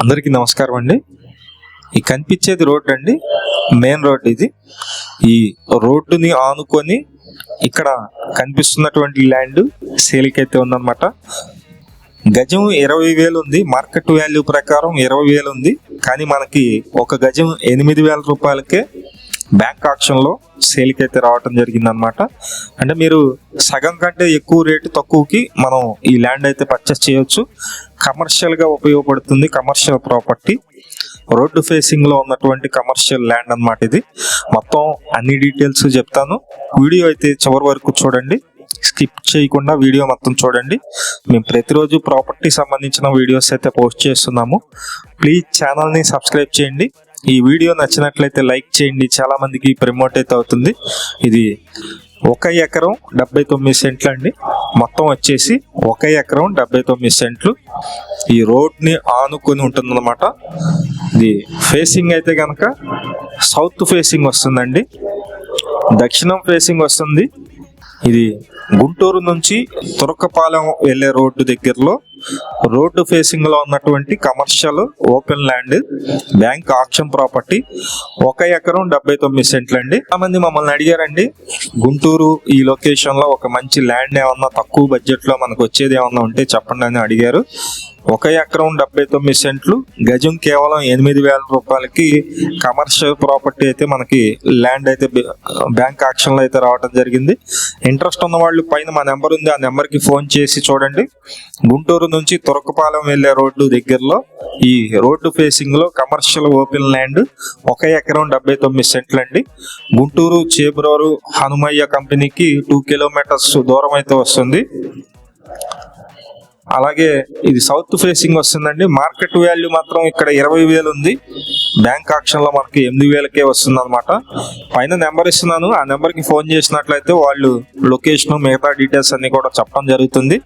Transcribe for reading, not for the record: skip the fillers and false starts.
అందరికీ నమస్కారం అండి. ఈ కనిపించేది రోడ్ అండి, మెయిన్ రోడ్ ఇది. ఈ రోడ్డుని ఆనుకొని ఇక్కడ కనిపిస్తున్నటువంటి ల్యాండ్ సేల్కి అయితే ఉందన్నమాట. గజం 20,000 ఉంది, మార్కెట్ వాల్యూ ప్రకారం 20,000 ఉంది. కానీ మనకి ఒక గజం 8,000 రూపాయలకే బ్యాంక్ ఆక్షన్లో సేల్కి అయితే రావటం జరిగింది అనమాట. అంటే మీరు సగం కంటే ఎక్కువ రేటు తక్కువకి మనం ఈ ల్యాండ్ అయితే పర్చేస్ చేయొచ్చు. కమర్షియల్గా ఉపయోగపడుతుంది, కమర్షియల్ ప్రాపర్టీ, రోడ్డు ఫేసింగ్లో ఉన్నటువంటి కమర్షియల్ ల్యాండ్ అన్నమాట. ఇది మొత్తం అన్ని డీటెయిల్స్ చెప్తాను. వీడియో అయితే చివరి వరకు చూడండి, స్కిప్ చేయకుండా వీడియో మొత్తం చూడండి. మేము ప్రతిరోజు ప్రాపర్టీ సంబంధించిన వీడియోస్ అయితే పోస్ట్ చేస్తున్నాము. ప్లీజ్ ఛానల్ని సబ్స్క్రైబ్ చేయండి. ఈ వీడియో నచ్చినట్లయితే లైక్ చేయండి, చాలా మందికి ప్రమోట్ అయితే అవుతుంది. ఇది 1 ఎకరం 79 సెంట్లు అండి. మొత్తం వచ్చేసి 1 ఎకరం 79 సెంట్లు ఈ రోడ్ని ఆనుకొని ఉంటుందన్నమాట. ఇది ఫేసింగ్ అయితే కనుక సౌత్ ఫేసింగ్ వస్తుందండి, దక్షిణం ఫేసింగ్ వస్తుంది. ఇది గుంటూరు నుంచి తురకపాలెం వెళ్ళే రోడ్డు దగ్గరలో రోడ్డు ఫేసింగ్ లో ఉన్నటువంటి commercial open land, bank auction property. 1 ఎకరం 79 సెంట్లు అండి. చాలా మంది మమ్మల్ని అడిగారండి, గుంటూరు ఈ లొకేషన్ లో ఒక మంచి ల్యాండ్ ఏమన్నా తక్కువ బడ్జెట్ లో మనకు వచ్చేది ఏమన్నా ఉంటే చెప్పండి అని అడిగారు. 1 ఎకరం 79 సెంట్లు, గజం కేవలం 8,000 రూపాయలకి కమర్షియల్ ప్రాపర్టీ అయితే మనకి ల్యాండ్ అయితే బ్యాంక్ ఆక్షన్ లో అయితే రావడం జరిగింది. ఇంట్రెస్ట్ ఉన్న వాళ్ళు పైన మా నెంబర్ ఉంది, ఆ నెంబర్కి ఫోన్ చేసి చూడండి. గుంటూరు నుంచి తురకపాలెం వెళ్ళే రోడ్డు దగ్గరలో ఈ రోడ్డు ఫేసింగ్ లో కమర్షియల్ ఓపెన్ ల్యాండ్ 1 ఎకరం 79 సెంట్లు అండి. గుంటూరు చేబ్రోలు హనుమయ్య కంపెనీకి 2 కిలోమీటర్స్ దూరం అయితే వస్తుంది. అలాగే ఇది సౌత్ ఫేసింగ్ వస్తుందండి. మార్కెట్ వాల్యూ మాత్రం ఇక్కడ 20,000 ఉంది, బ్యాంక్ ఆక్షన్ లో మనకి 8,000కే వస్తుంది అనమాట. పైన నెంబర్ ఇస్తున్నాను, ఆ నెంబర్కి ఫోన్ చేసినట్లయితే వాళ్ళు లొకేషన్ మిగతా డీటెయిల్స్ అన్ని కూడా చెప్పడం జరుగుతుంది.